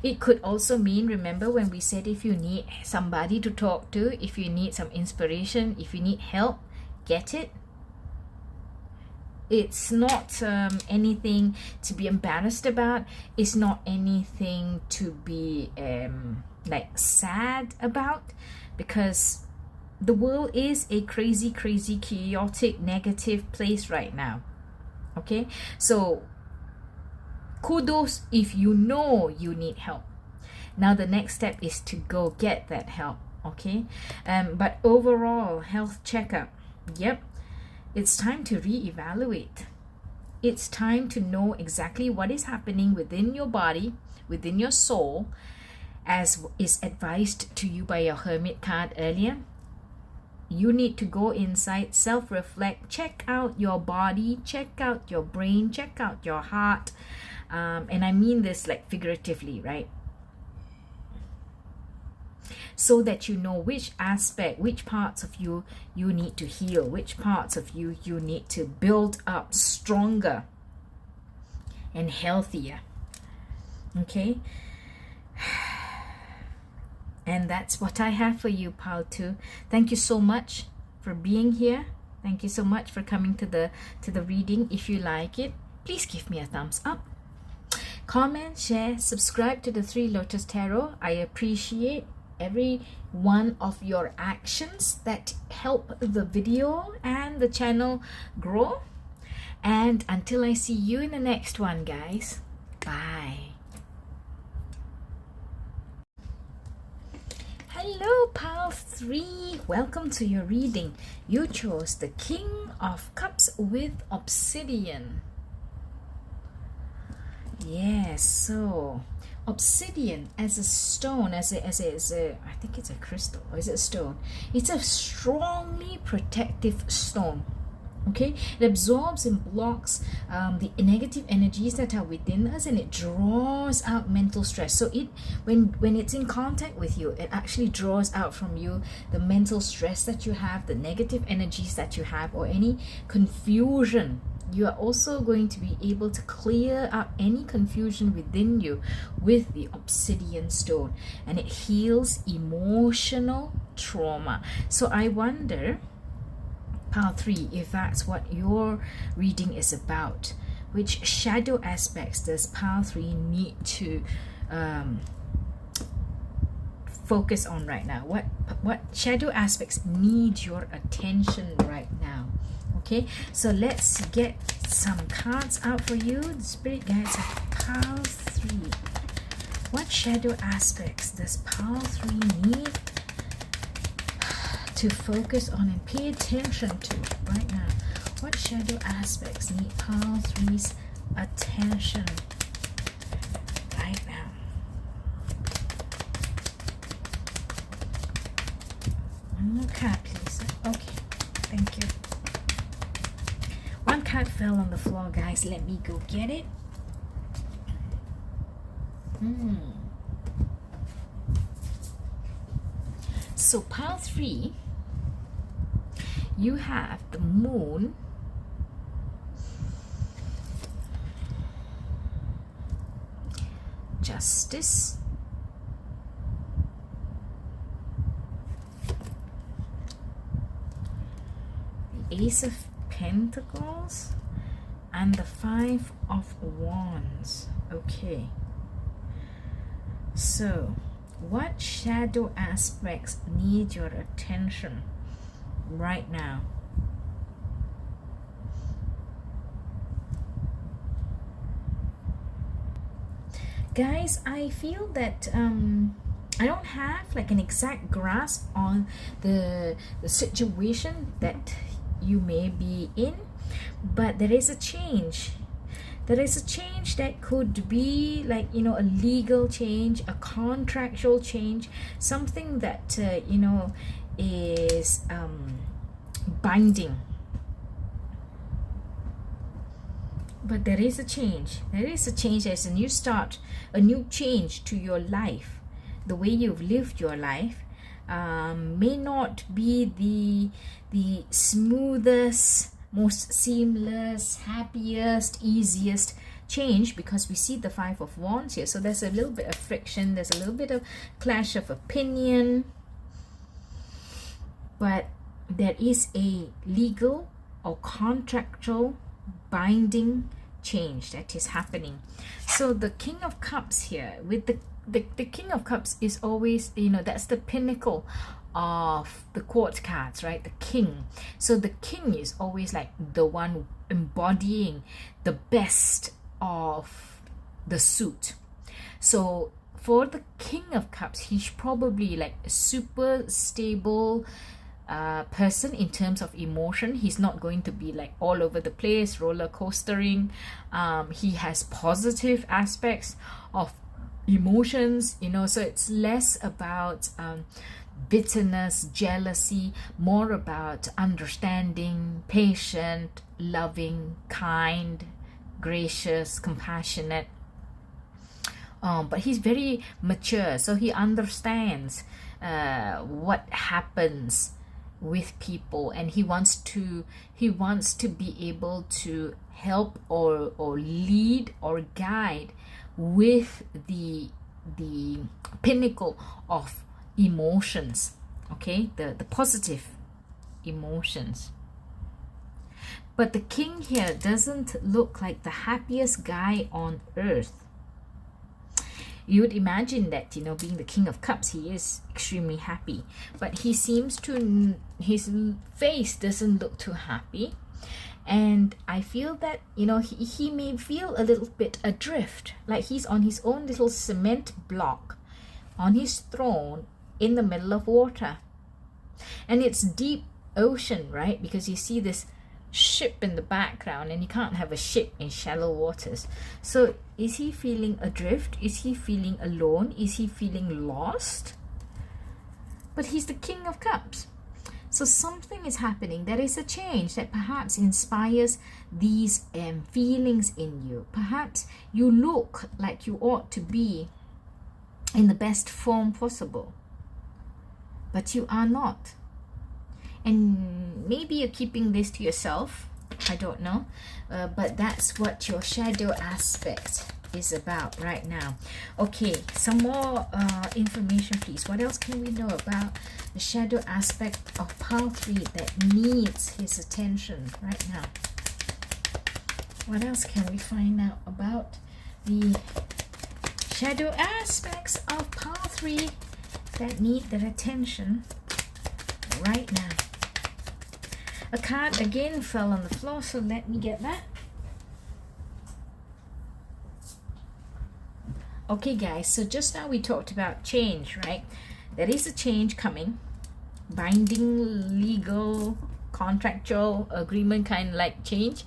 It could also mean, remember when we said, if you need somebody to talk to, if you need some inspiration, if you need help, get it. It's not anything to be embarrassed about. It's not anything to be like sad about, because the world is a crazy, chaotic, negative place right now. Okay, so kudos if you know you need help. Now the next step is to go get that help. Okay, but overall health checkup. Yep. It's time to reevaluate. It's time to know exactly what is happening within your body, within your soul, as is advised to you by your Hermit card earlier. You need to go inside, self-reflect, check out your body, check out your brain, check out your heart. And I mean this like figuratively, right? So that you know which aspect, which parts of you need to heal, which parts of you need to build up stronger and healthier. Okay, and that's what I have for you, pile 2. Thank you so much for being here. Thank you so much for coming to the reading. If you like it, please give me a thumbs up, comment, share, subscribe to the 3 Lotus Tarot. I appreciate every one of your actions that help the video and the channel grow. And until I see you in the next one, guys, bye. Hello, pile 3. Welcome to your reading. You chose the King of Cups with Obsidian. Yes, so Obsidian as a stone, as a I think it's a crystal, or is it a stone? It's a strongly protective stone. Okay, it absorbs and blocks the negative energies that are within us, and it draws out mental stress. So it, when it's in contact with you, it actually draws out from you the mental stress that you have, the negative energies that you have, or any confusion. You are also going to be able to clear out any confusion within you with the obsidian stone, and it heals emotional trauma. So I wonder, pile 3, if that's what your reading is about. Which shadow aspects does pile 3 need to focus on right now? What shadow aspects need your attention right now? Okay, so let's get some cards out for you. The spirit guides of pile 3. What shadow aspects does pile 3 need to focus on and pay attention to right now? What shadow aspects need pile 3's attention right now? One more card, please. Okay, thank you. One card fell on the floor, guys. Let me go get it. So pile 3, you have the moon, justice, the ace of pentacles, and the 5 of wands. Okay, so what shadow aspects need your attention right now? Guys, I feel that I don't have like an exact grasp on the situation that you may be in, but there is a change. There is a change that could be like, you know, a legal change, a contractual change, something that you know, is binding. But there is a change. There is a change. There's a new start, a new change to your life. The way you've lived your life may not be the smoothest, most seamless, happiest, easiest change, because we see the 5 of wands here. So there's a little bit of friction. There's a little bit of clash of opinion. But there is a legal or contractual binding change that is happening. So the King of Cups here, with the King of Cups is always, you know, that's the pinnacle of the quartz cards, right? The king. So the king is always like the one embodying the best of the suit. So for the King of Cups, he's probably like a super stable person in terms of emotion. He's not going to be like all over the place, roller coastering. He has positive aspects of emotions, you know, so it's less about bitterness, jealousy, more about understanding, patient, loving, kind, gracious, compassionate. But he's very mature, so he understands what happens with people, and he wants to be able to help or lead or guide with the pinnacle of emotions, okay, the positive emotions. But the king here doesn't look like the happiest guy on earth. You would imagine that, you know, being the King of Cups, he is extremely happy, but he seems to, his face doesn't look too happy. And I feel that, you know, he may feel a little bit adrift, like he's on his own little cement block on his throne in the middle of water. And it's deep ocean, right? Because you see this ship in the background, and you can't have a ship in shallow waters. So is he feeling adrift? Is he feeling alone? Is he feeling lost? But he's the King of Cups. So something is happening. There is a change that perhaps inspires these feelings in you. Perhaps you look like you ought to be in the best form possible, but you are not. And maybe you're keeping this to yourself. I don't know. But that's what your shadow aspect is about right now. Okay, some more information, please. What else can we know about the shadow aspect of pile 3 that needs his attention right now? What else can we find out about the shadow aspects of pile 3 that need their attention right now? A card again fell on the floor, so let me get that. Okay guys, so just now we talked about change, right? There is a change coming. Binding, legal, contractual agreement, kind of like change.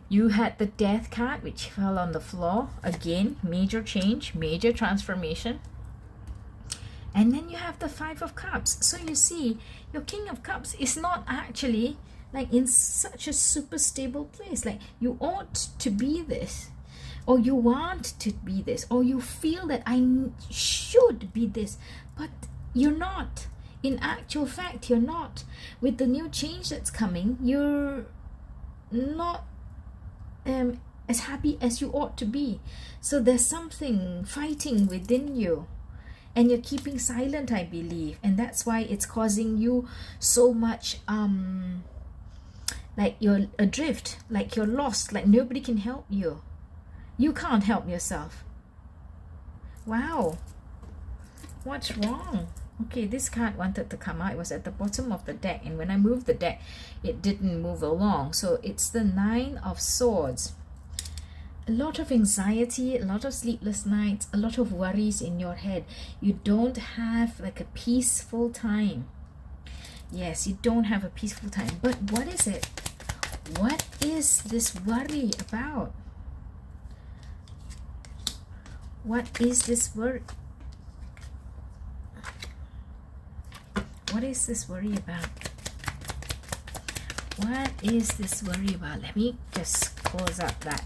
You had the death card, which fell on the floor. Again, major change, major transformation. And then you have the 5 of Cups. So you see, your King of Cups is not actually like in such a super stable place. Like you ought to be this, or you want to be this, or you feel that I should be this, but you're not. In actual fact, you're not. With the new change that's coming, you're not as happy as you ought to be. So there's something fighting within you. And you're keeping silent, I believe. And that's why it's causing you so much, like you're adrift, like you're lost, like nobody can help you. You can't help yourself. Wow. What's wrong? Okay, this card wanted to come out. It was at the bottom of the deck. And when I moved the deck, it didn't move along. So it's the 9 of Swords. A lot of anxiety, a lot of sleepless nights, a lot of worries in your head. You don't have like a peaceful time. Yes, you don't have a peaceful time. But what is it? What is this worry about? What is this worry? What is this worry about? What is this worry about? Let me just close up that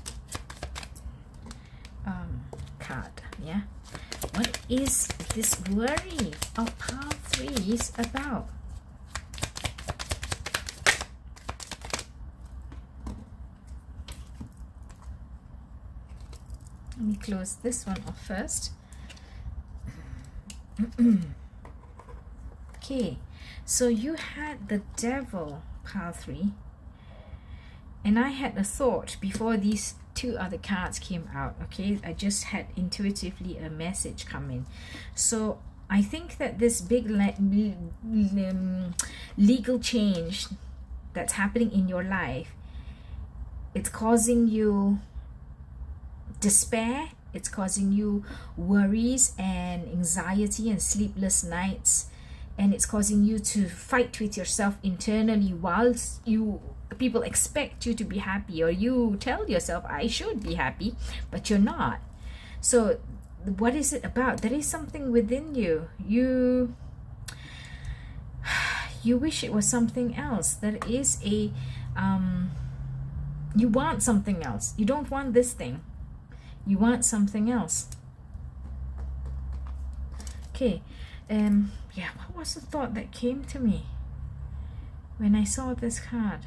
card. Yeah, what is this worry of pile 3s about? Let me close this one off first. Okay, so you had the Devil, pile 3, and I had a thought before these 2 other cards came out. Okay, I just had intuitively a message come in. So I think that this big legal change that's happening in your life, it's causing you despair, it's causing you worries and anxiety and sleepless nights, and it's causing you to fight with yourself internally whilst people expect you to be happy, or you tell yourself I should be happy, but you're not. So what is it about? There is something within you. You wish it was something else. There is a you want something else. You don't want this thing. You want something else. Okay, yeah, what was the thought that came to me when I saw this card?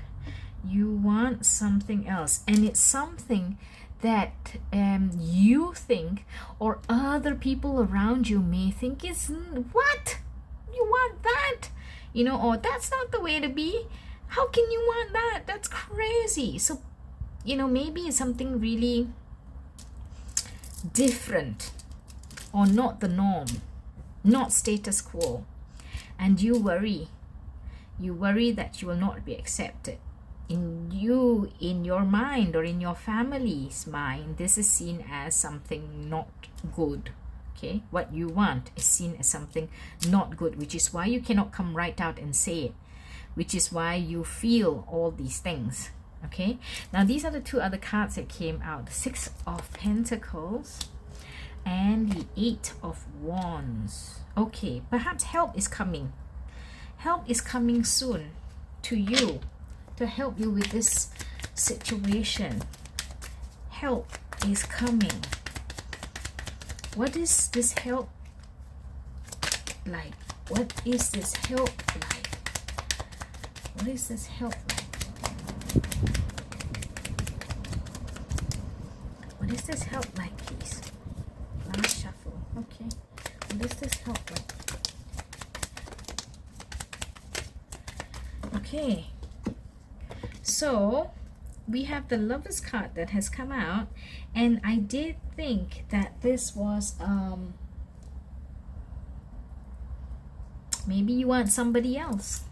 You want something else, and it's something that you think, or other people around you may think is, what? You want that? You know, or that's not the way to be. How can you want that? That's crazy. So, you know, maybe it's something really different, or not the norm, not status quo, and you worry that you will not be accepted. In your mind, or in your family's mind, this is seen as something not good. Okay, what you want is seen as something not good, which is why you cannot come right out and say it, which is why you feel all these things. Okay, now these are the 2 other cards that came out, the 6 of Pentacles and the 8 of Wands. Okay, perhaps help is coming. Help is coming soon to you to help you with this situation. Help is coming. What is this help like? What is this help like? What is this help like? What is this help like, please? Last shuffle. Okay. What is this help like? Okay. So we have the Lovers card that has come out, and I did think that this was maybe you want somebody else.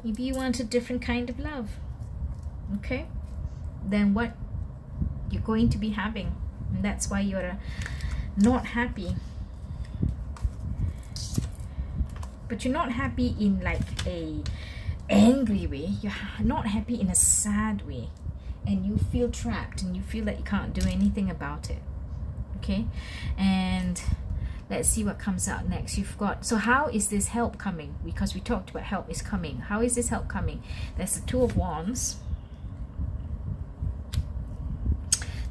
Maybe you want a different kind of love. Okay? Than what you're going to be having. And that's why you're not happy. But you're not happy in like a angry way. You're not happy in a sad way. And you feel trapped and you feel that you can't do anything about it. Okay? And let's see what comes out next. You've got, so how is this help coming? Because we talked about help is coming. How is this help coming? There's the Two of Wands.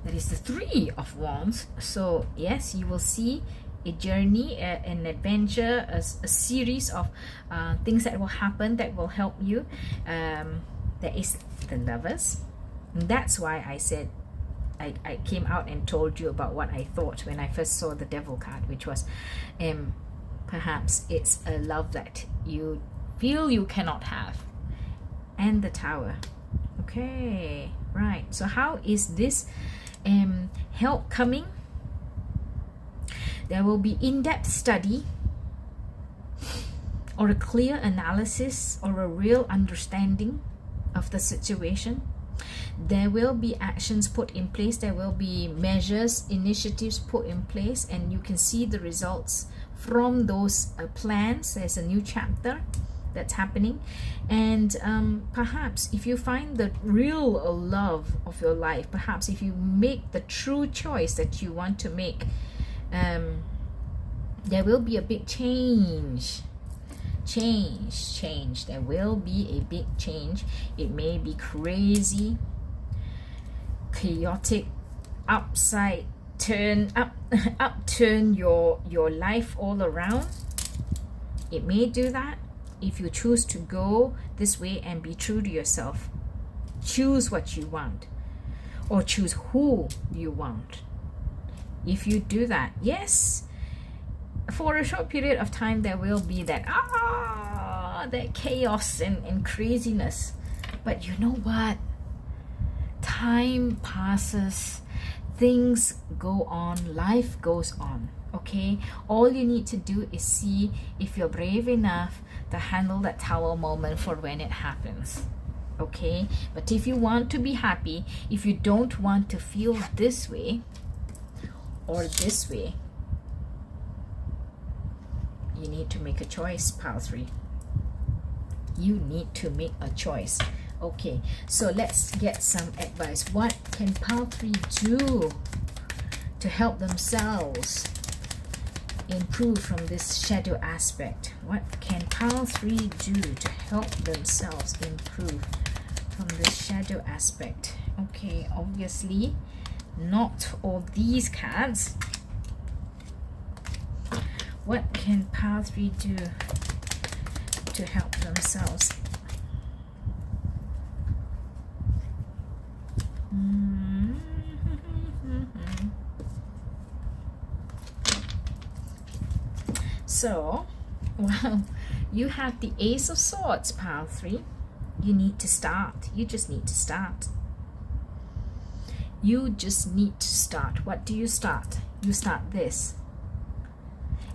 That is the Three of Wands. So yes, you will see a journey, an adventure, a series of things that will happen that will help you. There is the Lovers. And that's why I said I came out and told you about what I thought when I first saw the Devil card, which was perhaps it's a love that you feel you cannot have. And the Tower. Okay, right. So how is this help coming? There will be in-depth study or a clear analysis or a real understanding of the situation. There will be actions put in place. There will be measures, initiatives put in place, and you can see the results from those plans. There's a new chapter that's happening, and perhaps if you find the real love of your life, perhaps if you make the true choice that you want to make, there will be a big change. There will be a big change. It may be crazy, chaotic, upturn your life all around. It may do that if you choose to go this way and be true to yourself. Choose what you want, or choose who you want. If you do that, yes, for a short period of time there will be that chaos and craziness. But you know what? Time passes, things go on, life goes on. Okay, all you need to do is see if you're brave enough to handle that Tower moment for when it happens. Okay, but if you want to be happy, if you don't want to feel this way or this way, you need to make a choice, Pile 3. You need to make a choice. Okay, so let's get some advice. What can Pile 3 do to help themselves improve from this shadow aspect? What can Pile 3 do to help themselves improve from this shadow aspect? Okay, obviously not all these cards. What can Pile 3 do to help themselves? So, well, you have the Ace of Swords, Pile 3. You need to start. You just need to start. You just need to start. What do you start? You start this.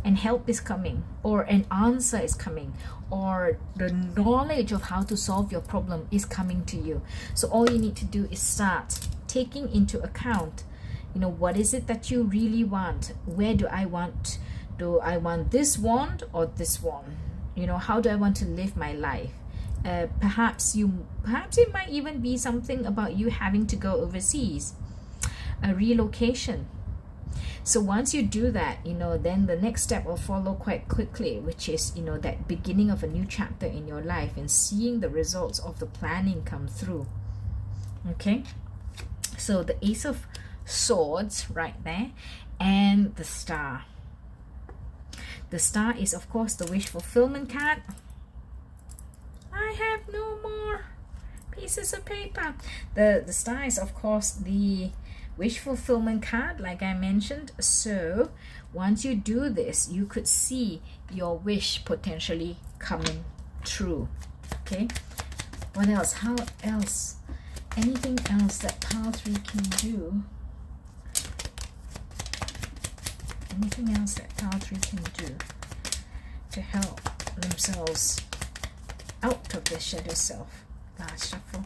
And help is coming, or an answer is coming, or the knowledge of how to solve your problem is coming to you. So all you need to do is start taking into account, you know, what is it that you really want? Where do I want? Do I want this wand or this wand? You know, how do I want to live my life? Perhaps it might even be something about you having to go overseas, a relocation. So once you do that, then the next step will follow quite quickly, which is, that beginning of a new chapter in your life and seeing the results of the planning come through. Okay, so the Ace of Swords right there, and the Star. The Star is, of course, the wish fulfillment card. I have no more pieces of paper. The Star is, of course, the wish fulfillment card, like I mentioned. So once you do this, you could see your wish potentially coming true. Okay, what else? How else? Anything else that pile 3 can do? Anything else that pile 3 can do to help themselves out of their shadow self? Last shuffle.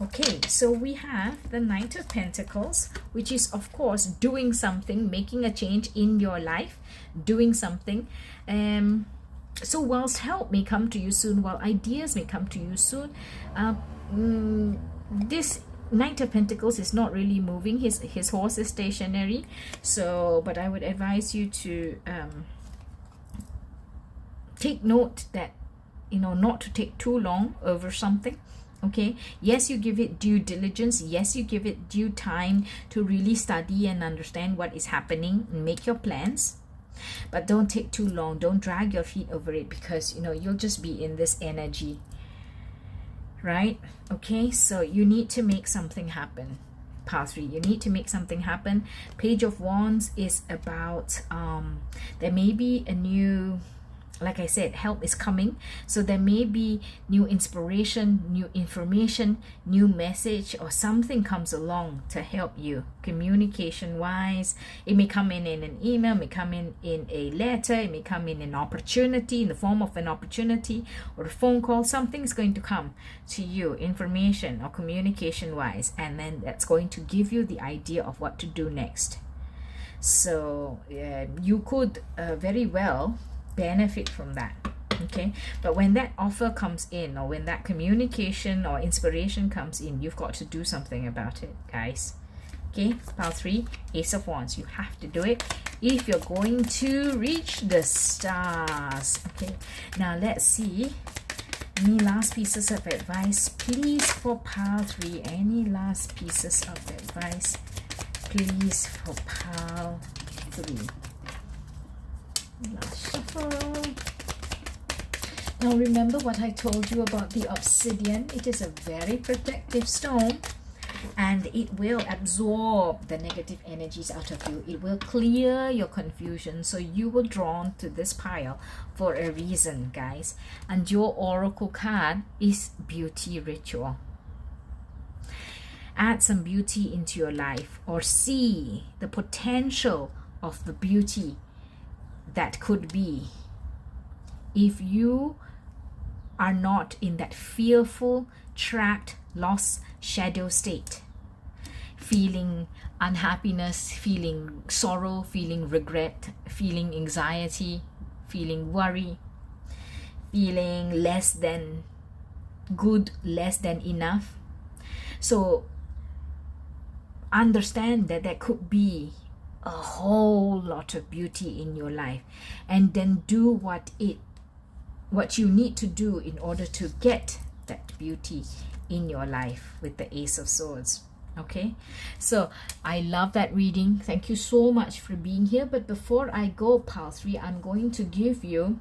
Okay, so we have the Knight of Pentacles, which is, of course, doing something, making a change in your life, doing something. So whilst help may come to you soon, while ideas may come to you soon, this Knight of Pentacles is not really moving. His horse is stationary. So, but I would advise you to take note that, not to take too long over something. Okay, yes, you give it due diligence. Yes, you give it due time to really study and understand what is happening and make your plans. But don't take too long. Don't drag your feet over it, because you'll just be in this energy, right? Okay, so you need to make something happen. Pile 3, you need to make something happen. Page of Wands is about there may be a new, like I said, help is coming. So there may be new inspiration, new information, new message, or something comes along to help you communication wise. It may come in an email, may come in a letter, it may come in an opportunity, in the form of an opportunity or a phone call. Something's going to come to you, information or communication wise, and then that's going to give you the idea of what to do next. So you could very well benefit from that. Okay, but when that offer comes in, or when that communication or inspiration comes in, you've got to do something about it, guys. Okay, pile 3, Ace of Wands. You have to do it if you're going to reach the stars. Okay, now let's see. Any last pieces of advice, please, for pile 3? Any last pieces of advice, please, for pile 3? Last shuffle. Now remember what I told you about the obsidian. It is a very protective stone, and it will absorb the negative energies out of you. It will clear your confusion. So you were drawn to this pile for a reason, guys. And your oracle card is beauty ritual. Add some beauty into your life, or see the potential of the beauty that could be if you are not in that fearful, trapped, lost shadow state, feeling unhappiness, feeling sorrow, feeling regret, feeling anxiety, feeling worry, feeling less than good, less than enough. So understand that there could be a whole lot of beauty in your life, and then do what you need to do in order to get that beauty in your life with the Ace of Swords. Okay, so I love that reading. Thank you so much for being here. But before I go, pile 3, I'm going to give you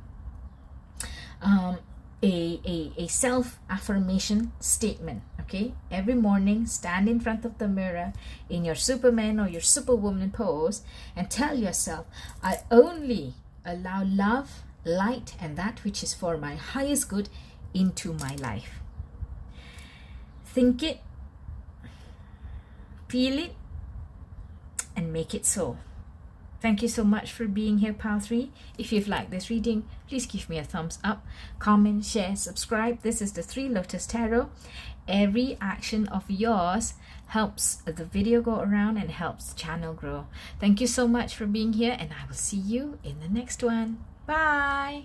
a self-affirmation statement. Okay, every morning stand in front of the mirror in your Superman or your Superwoman pose and tell yourself, I only allow love, light, and that which is for my highest good into my life. Think it, feel it, and make it so. Thank you so much for being here, pile 3. If you've liked this reading, please give me a thumbs up, comment, share, subscribe. This is the 3 Lotus Tarot. Every action of yours helps the video go around and helps the channel grow. Thank you so much for being here, and I will see you in the next one. Bye.